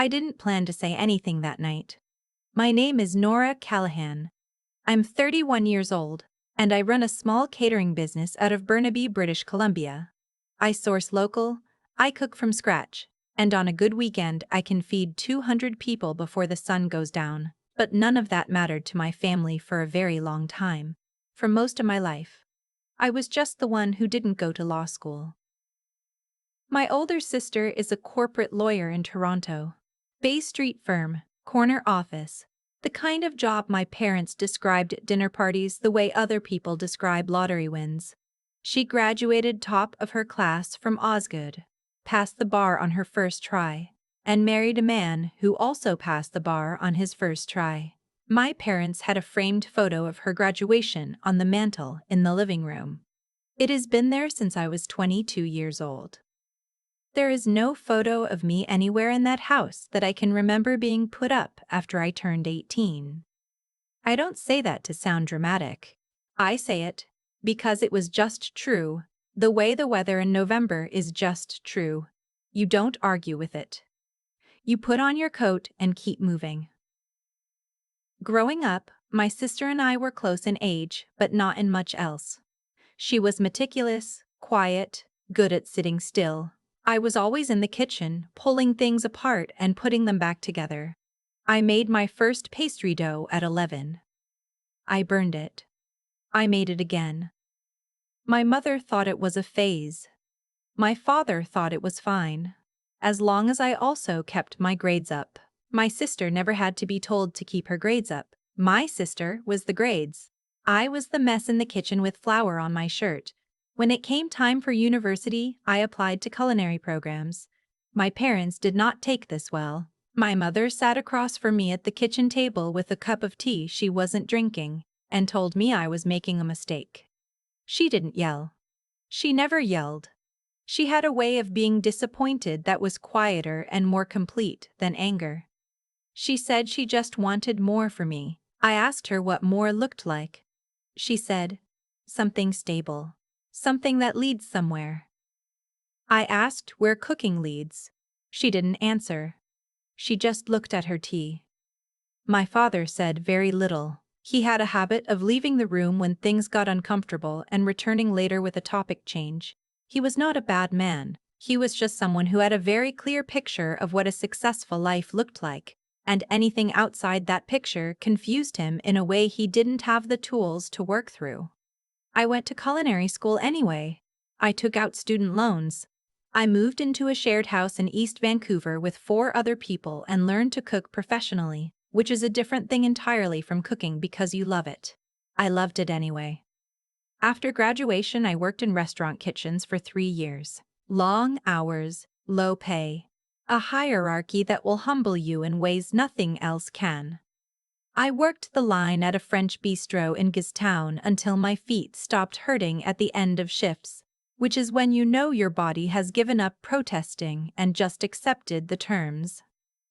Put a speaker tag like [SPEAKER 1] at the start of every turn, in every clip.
[SPEAKER 1] I didn't plan to say anything that night. My name is Nora Callahan. I'm 31 years old, and I run a small catering business out of Burnaby, British Columbia. I source local, I cook from scratch, and on a good weekend I can feed 200 people before the sun goes down. But none of that mattered to my family for a very long time. For most of my life, I was just the one who didn't go to law school. My older sister is a corporate lawyer in Toronto. Bay Street firm, corner office. The kind of job my parents described at dinner parties the way other people describe lottery wins. She graduated top of her class from Osgoode, passed the bar on her first try, and married a man who also passed the bar on his first try. My parents had a framed photo of her graduation on the mantel in the living room. It has been there since I was 22 years old. There is no photo of me anywhere in that house that I can remember being put up after I turned 18. I don't say that to sound dramatic. I say it because it was just true, the way the weather in November is just true. You don't argue with it. You put on your coat and keep moving. Growing up, my sister and I were close in age, but not in much else. She was meticulous, quiet, good at sitting still. I was always in the kitchen, pulling things apart and putting them back together. I made my first pastry dough at 11. I burned it. I made it again. My mother thought it was a phase. My father thought it was fine, as long as I also kept my grades up. My sister never had to be told to keep her grades up. My sister was the grades. I was the mess in the kitchen with flour on my shirt. When it came time for university, I applied to culinary programs. My parents did not take this well. My mother sat across from me at the kitchen table with a cup of tea she wasn't drinking, and told me I was making a mistake. She didn't yell. She never yelled. She had a way of being disappointed that was quieter and more complete than anger. She said she just wanted more for me. I asked her what more looked like. She said, something stable. Something that leads somewhere. I asked where cooking leads. She didn't answer. She just looked at her tea. My father said very little. He had a habit of leaving the room when things got uncomfortable and returning later with a topic change. He was not a bad man. He was just someone who had a very clear picture of what a successful life looked like, and anything outside that picture confused him in a way he didn't have the tools to work through. I went to culinary school anyway. I took out student loans. I moved into a shared house in East Vancouver with 4 other people and learned to cook professionally, which is a different thing entirely from cooking because you love it. I loved it anyway. After graduation, I worked in restaurant kitchens for 3 years. Long hours, low pay. A hierarchy that will humble you in ways nothing else can. I worked the line at a French bistro in Giztown until my feet stopped hurting at the end of shifts, which is when you know your body has given up protesting and just accepted the terms.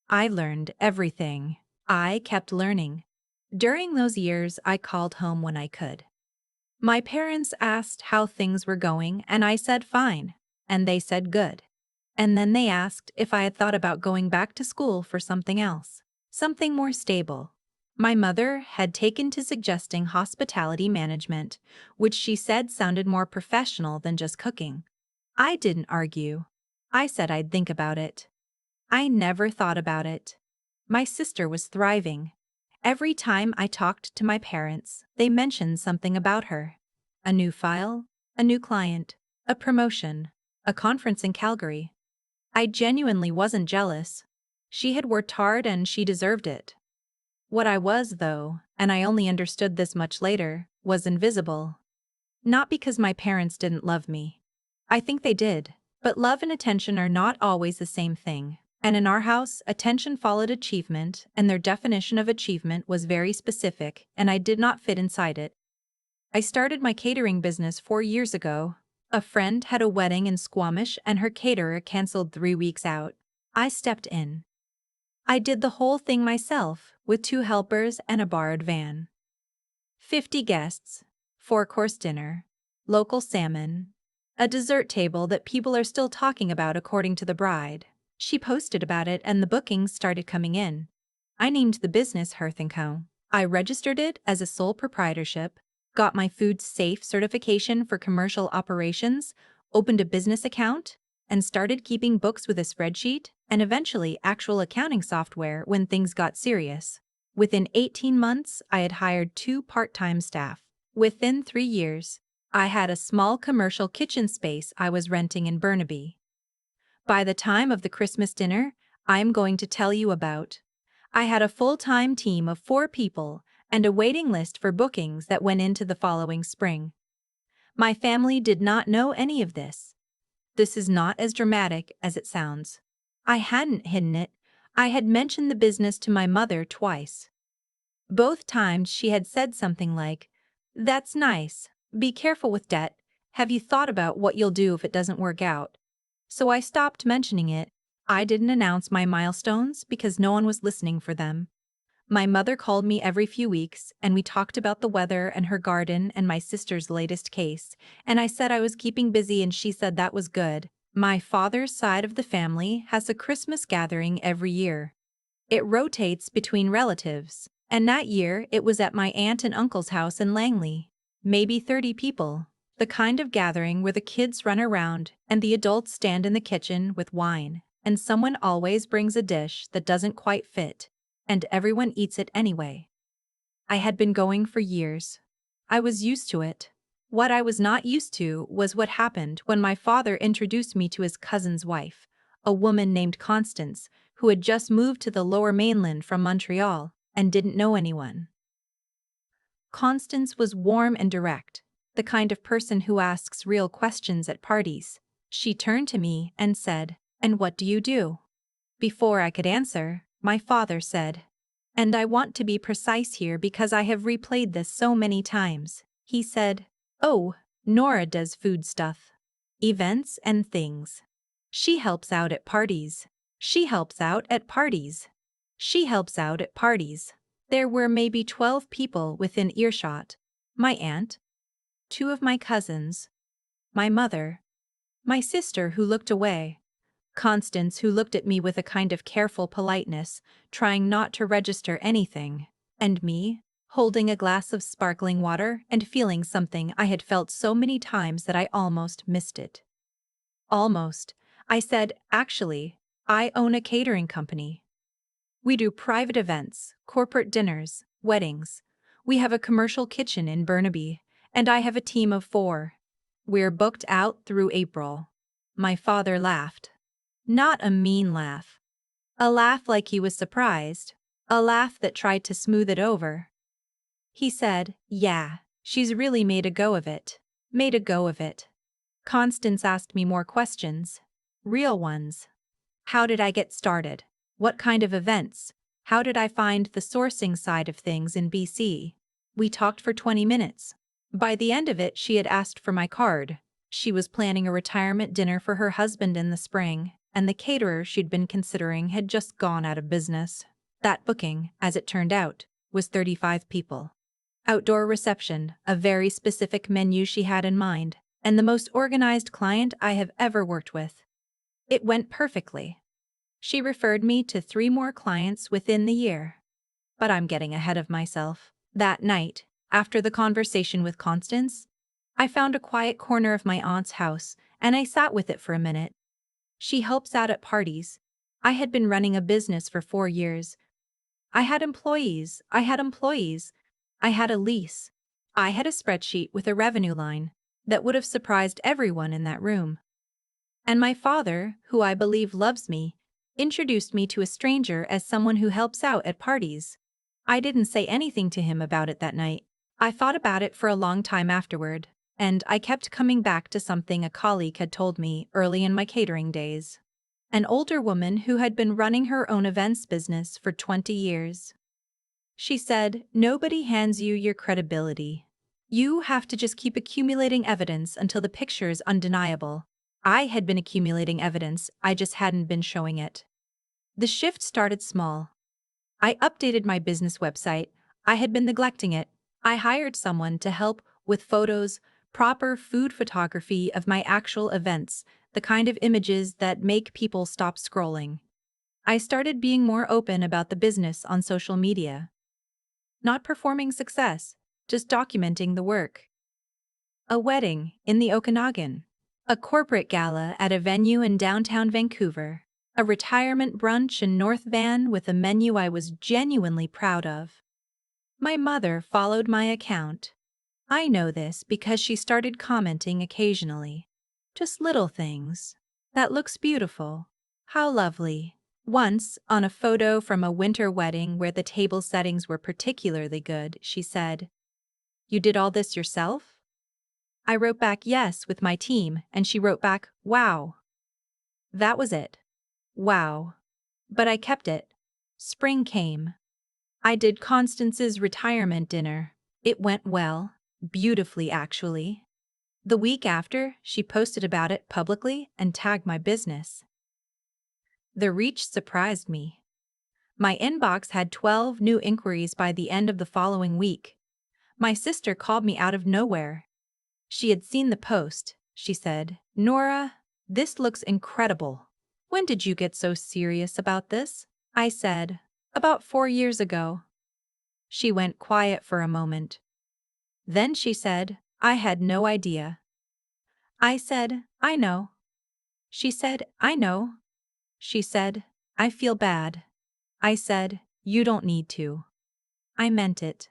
[SPEAKER 1] I learned everything. I kept learning. During those years, I called home when I could. My parents asked how things were going, and I said fine, and they said good. And then they asked if I had thought about going back to school for something else, something more stable. My mother had taken to suggesting hospitality management, which she said sounded more professional than just cooking. I didn't argue. I said I'd think about it. I never thought about it. My sister was thriving. Every time I talked to my parents, they mentioned something about her. A new file, a new client, a promotion, a conference in Calgary. I genuinely wasn't jealous. She had worked hard and she deserved it. What I was, though, and I only understood this much later, was invisible. Not because my parents didn't love me. I think they did, but love and attention are not always the same thing. And in our house, attention followed achievement, and their definition of achievement was very specific, and I did not fit inside it. I started my catering business 4 years ago. A friend had a wedding in Squamish and her caterer canceled 3 weeks out. I stepped in. I did the whole thing myself, with 2 helpers and a borrowed van. 50 guests, 4-course dinner, local salmon, a dessert table that people are still talking about according to the bride. She posted about it and the bookings started coming in. I named the business Hearth & Co. I registered it as a sole proprietorship, got my food safe certification for commercial operations, opened a business account, and started keeping books with a spreadsheet and eventually actual accounting software when things got serious. Within 18 months, I had hired 2 part-time staff. Within 3 years, I had a small commercial kitchen space I was renting in Burnaby. By the time of the Christmas dinner I'm going to tell you about, I had a full-time team of 4 people and a waiting list for bookings that went into the following spring. My family did not know any of this. This is not as dramatic as it sounds. I hadn't hidden it. I had mentioned the business to my mother twice. Both times she had said something like, "That's nice. Be careful with debt. Have you thought about what you'll do if it doesn't work out?" So I stopped mentioning it. I didn't announce my milestones because no one was listening for them. My mother called me every few weeks, and we talked about the weather and her garden and my sister's latest case, and I said I was keeping busy and she said that was good. My father's side of the family has a Christmas gathering every year. It rotates between relatives, and that year it was at my aunt and uncle's house in Langley. Maybe 30 people. The kind of gathering where the kids run around and the adults stand in the kitchen with wine, and someone always brings a dish that doesn't quite fit, and everyone eats it anyway. I had been going for years. I was used to it. What I was not used to was what happened when my father introduced me to his cousin's wife, a woman named Constance, who had just moved to the Lower Mainland from Montreal and didn't know anyone. Constance was warm and direct, the kind of person who asks real questions at parties. She turned to me and said, "And what do you do?" Before I could answer, my father said, "And I want to be precise here because I have replayed this so many times." He said, "Oh, Nora does food stuff. Events and things. She helps out at parties. She helps out at parties. She helps out at parties." There were maybe 12 people within earshot. My aunt, 2 of my cousins, my mother, my sister who looked away, Constance who looked at me with a kind of careful politeness, trying not to register anything, and me, holding a glass of sparkling water and feeling something I had felt so many times that I almost missed it. Almost. I said, "Actually, I own a catering company. We do private events, corporate dinners, weddings. We have a commercial kitchen in Burnaby, and I have a team of 4. We're booked out through April." My father laughed. Not a mean laugh. A laugh like he was surprised. A laugh that tried to smooth it over. He said, "Yeah, she's really made a go of it. Made a go of it." Constance asked me more questions. Real ones. How did I get started? What kind of events? How did I find the sourcing side of things in BC? We talked for 20 minutes. By the end of it, she had asked for my card. She was planning a retirement dinner for her husband in the spring, and the caterer she'd been considering had just gone out of business. That booking, as it turned out, was 35 people. Outdoor reception, a very specific menu she had in mind, and the most organized client I have ever worked with. It went perfectly. She referred me to 3 more clients within the year. But I'm getting ahead of myself. That night, after the conversation with Constance, I found a quiet corner of my aunt's house and I sat with it for a minute. She helps out at parties. I had been running a business for 4 years. I had employees. I had a lease. I had a spreadsheet with a revenue line that would have surprised everyone in that room. And my father, who I believe loves me, introduced me to a stranger as someone who helps out at parties. I didn't say anything to him about it that night. I thought about it for a long time afterward, and I kept coming back to something a colleague had told me early in my catering days. An older woman who had been running her own events business for 20 years. She said, "Nobody hands you your credibility. You have to just keep accumulating evidence until the picture is undeniable." I had been accumulating evidence, I just hadn't been showing it. The shift started small. I updated my business website. I had been neglecting it. I hired someone to help with photos, proper food photography of my actual events, the kind of images that make people stop scrolling. I started being more open about the business on social media. Not performing success, just documenting the work. A wedding in the Okanagan. A corporate gala at a venue in downtown Vancouver. A retirement brunch in North Van with a menu I was genuinely proud of. My mother followed my account. I know this because she started commenting occasionally. Just little things. That looks beautiful. How lovely. Once, on a photo from a winter wedding where the table settings were particularly good, she said, "You did all this yourself?" I wrote back yes with my team, and she wrote back, "Wow." That was it. Wow. But I kept it. Spring came. I did Constance's retirement dinner. It went well. Beautifully, actually. The week after, she posted about it publicly and tagged my business. The reach surprised me. My inbox had 12 new inquiries by the end of the following week. My sister called me out of nowhere. She had seen the post. She said, "Nora, this looks incredible. When did you get so serious about this?" I said, "About 4 years ago." She went quiet for a moment. Then she said, "I had no idea." I said, "I know." She said, "I know." She said, "I feel bad." I said, "You don't need to." I meant it.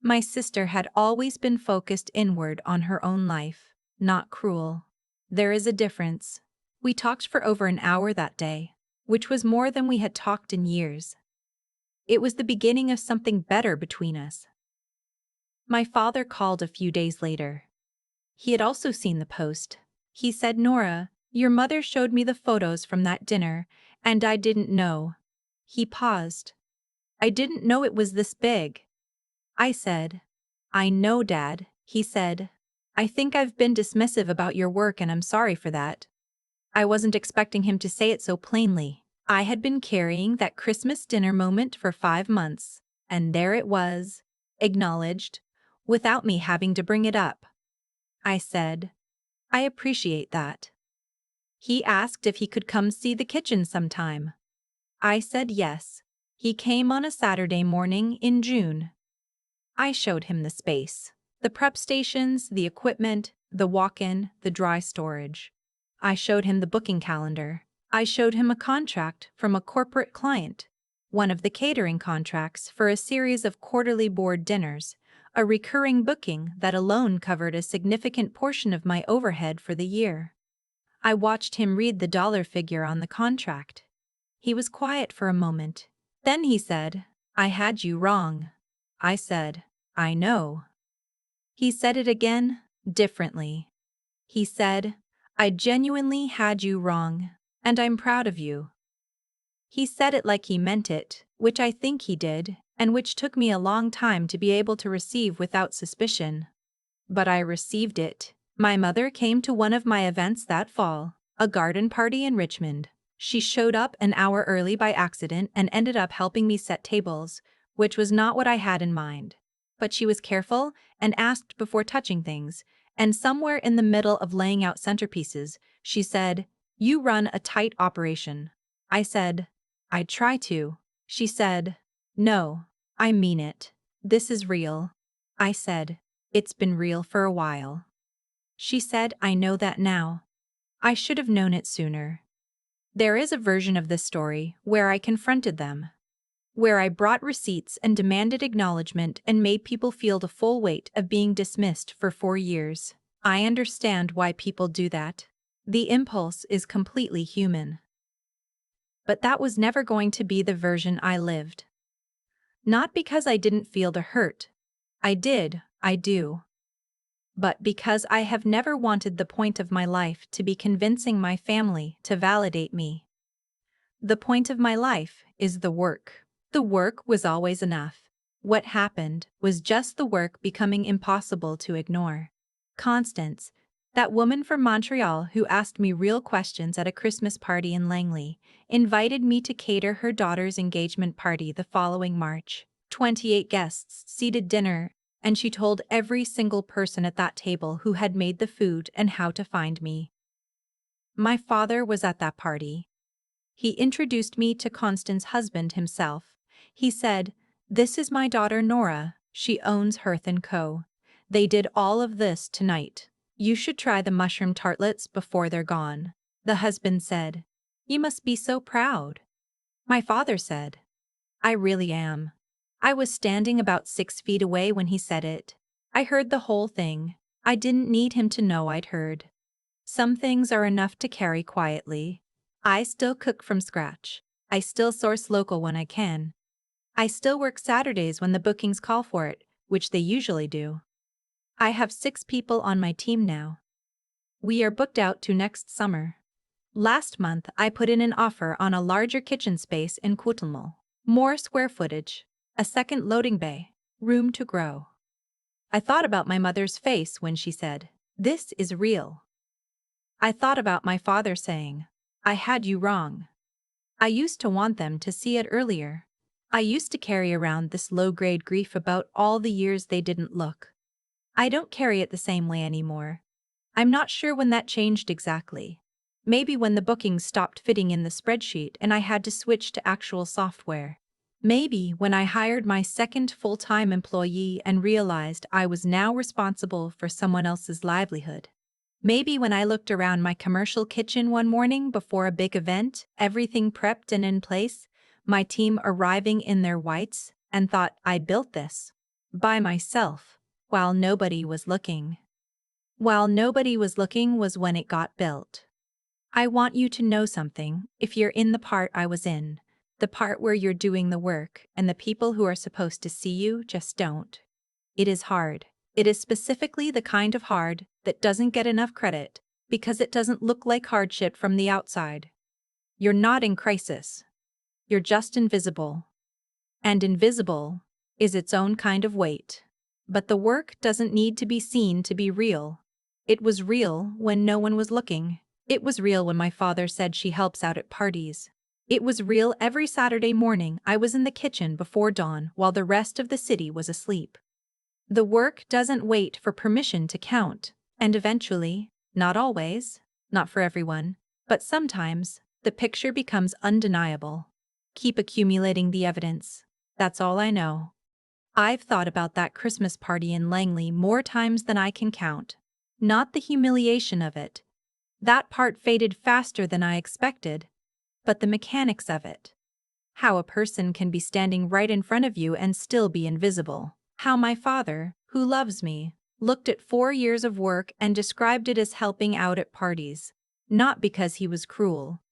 [SPEAKER 1] My sister had always been focused inward on her own life, not cruel. There is a difference. We talked for over an hour that day, which was more than we had talked in years. It was the beginning of something better between us. My father called a few days later. He had also seen the post. He said, "Nora, your mother showed me the photos from that dinner, and I didn't know." He paused. "I didn't know it was this big." I said, "I know, Dad." He said, "I think I've been dismissive about your work and I'm sorry for that." I wasn't expecting him to say it so plainly. I had been carrying that Christmas dinner moment for 5 months, and there it was, acknowledged, without me having to bring it up. I said, "I appreciate that." He asked if he could come see the kitchen sometime. I said yes. He came on a Saturday morning in June. I showed him the space, the prep stations, the equipment, the walk-in, the dry storage. I showed him the booking calendar. I showed him a contract from a corporate client, one of the catering contracts for a series of quarterly board dinners, a recurring booking that alone covered a significant portion of my overhead for the year. I watched him read the dollar figure on the contract. He was quiet for a moment. Then he said, "I had you wrong." I said, "I know." He said it again, differently. He said, "I genuinely had you wrong, and I'm proud of you." He said it like he meant it, which I think he did, and which took me a long time to be able to receive without suspicion. But I received it. My mother came to one of my events that fall, a garden party in Richmond. She showed up an hour early by accident and ended up helping me set tables, which was not what I had in mind. But she was careful and asked before touching things, and somewhere in the middle of laying out centerpieces, she said, "You run a tight operation." I said, "I try to." She said, "No, I mean it. This is real." I said, "It's been real for a while." She said, "I know that now. I should have known it sooner." There is a version of this story where I confronted them, where I brought receipts and demanded acknowledgement and made people feel the full weight of being dismissed for 4 years. I understand why people do that. The impulse is completely human. But that was never going to be the version I lived. Not because I didn't feel the hurt. I did, I do. But because I have never wanted the point of my life to be convincing my family to validate me. The point of my life is the work. The work was always enough. What happened was just the work becoming impossible to ignore. Constance, that woman from Montreal who asked me real questions at a Christmas party in Langley, invited me to cater her daughter's engagement party the following March. 28 guests, seated dinner, and she told every single person at that table who had made the food and how to find me. My father was at that party. He introduced me to Constance's husband himself. He said, "This is my daughter Nora. She owns Hearth & Co. They did all of this tonight. You should try the mushroom tartlets before they're gone." The husband said, "You must be so proud." My father said, "I really am." I was standing about 6 feet away when he said it. I heard the whole thing. I didn't need him to know I'd heard. Some things are enough to carry quietly. I still cook from scratch. I still source local when I can. I still work Saturdays when the bookings call for it, which they usually do. I have 6 people on my team now. We are booked out to next summer. Last month I put in an offer on a larger kitchen space in Coincidental. More square footage, a second loading bay, room to grow. I thought about my mother's face when she said, "This is real." I thought about my father saying, "I had you wrong." I used to want them to see it earlier. I used to carry around this low-grade grief about all the years they didn't look. I don't carry it the same way anymore. I'm not sure when that changed exactly. Maybe when the bookings stopped fitting in the spreadsheet and I had to switch to actual software. Maybe when I hired my second full-time employee and realized I was now responsible for someone else's livelihood. Maybe when I looked around my commercial kitchen one morning before a big event, everything prepped and in place, my team arriving in their whites, and thought, "I built this by myself," while nobody was looking. While nobody was looking was when it got built. I want you to know something, if you're in the part I was in, the part where you're doing the work and the people who are supposed to see you just don't. It is hard. It is specifically the kind of hard that doesn't get enough credit because it doesn't look like hardship from the outside. You're not in crisis. You're just invisible. And invisible is its own kind of weight. But the work doesn't need to be seen to be real. It was real when no one was looking. It was real when my father said she helps out at parties. It was real every Saturday morning I was in the kitchen before dawn while the rest of the city was asleep. The work doesn't wait for permission to count, and eventually, not always, not for everyone, but sometimes, the picture becomes undeniable. Keep accumulating the evidence. That's all I know. I've thought about that Christmas party in Langley more times than I can count. Not the humiliation of it. That part faded faster than I expected, but the mechanics of it. How a person can be standing right in front of you and still be invisible. How my father, who loves me, looked at 4 years of work and described it as helping out at parties. Not because he was cruel.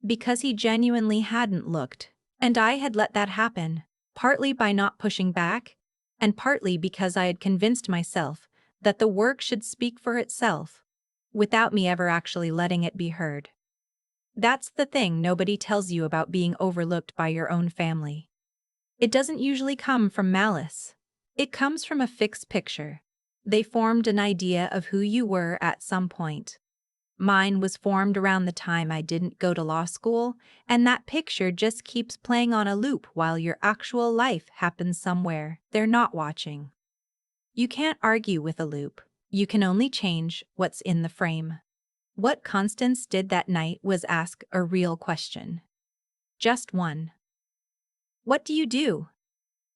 [SPEAKER 1] Because he genuinely hadn't looked, and I had let that happen, partly by not pushing back, and partly because I had convinced myself that the work should speak for itself, without me ever actually letting it be heard. That's the thing nobody tells you about being overlooked by your own family. It doesn't usually come from malice. It comes from a fixed picture. They formed an idea of who you were at some point. Mine was formed around the time I didn't go to law school, and that picture just keeps playing on a loop while your actual life happens somewhere they're not watching. You can't argue with a loop. You can only change what's in the frame. What Constance did that night was ask a real question. Just one. "What do you do?"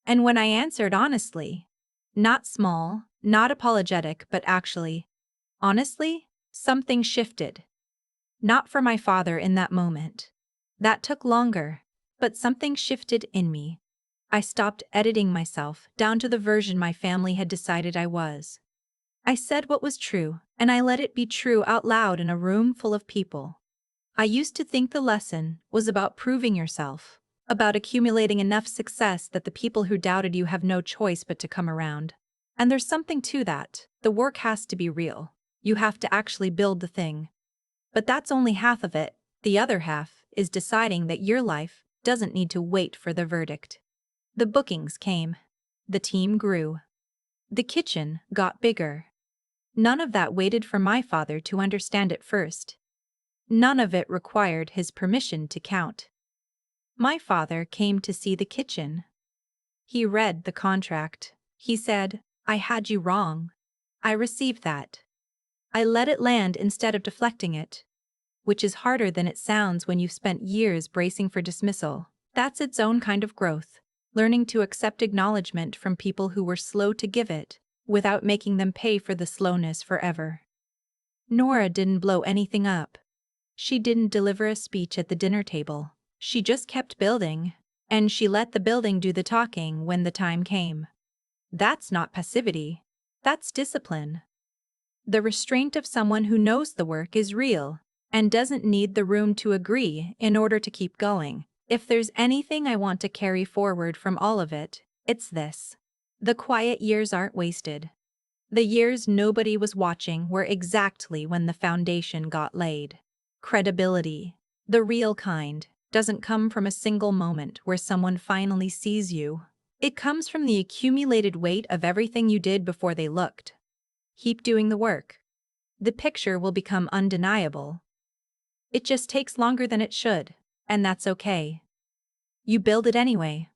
[SPEAKER 1] And when I answered honestly, not small, not apologetic, but actually, honestly, something shifted. Not for my father in that moment. That took longer, but something shifted in me. I stopped editing myself down to the version my family had decided I was. I said what was true, and I let it be true out loud in a room full of people. I used to think the lesson was about proving yourself, about accumulating enough success that the people who doubted you have no choice but to come around. And there's something to that. The work has to be real. You have to actually build the thing. But that's only half of it. The other half is deciding that your life doesn't need to wait for the verdict. The bookings came. The team grew. The kitchen got bigger. None of that waited for my father to understand at first. None of it required his permission to count. My father came to see the kitchen. He read the contract. He said, "I had you wrong." I received that. I let it land instead of deflecting it. which is harder than it sounds when you've spent years bracing for dismissal. That's its own kind of growth, learning to accept acknowledgement from people who were slow to give it, without making them pay for the slowness forever. Nora didn't blow anything up. She didn't deliver a speech at the dinner table. She just kept building, and she let the building do the talking when the time came. That's not passivity. That's discipline. The restraint of someone who knows the work is real and doesn't need the room to agree in order to keep going. If there's anything I want to carry forward from all of it, it's this. The quiet years aren't wasted. The years nobody was watching were exactly when the foundation got laid. Credibility, the real kind, doesn't come from a single moment where someone finally sees you. It comes from the accumulated weight of everything you did before they looked. Keep doing the work. The picture will become undeniable. It just takes longer than it should, and that's okay. You build it anyway.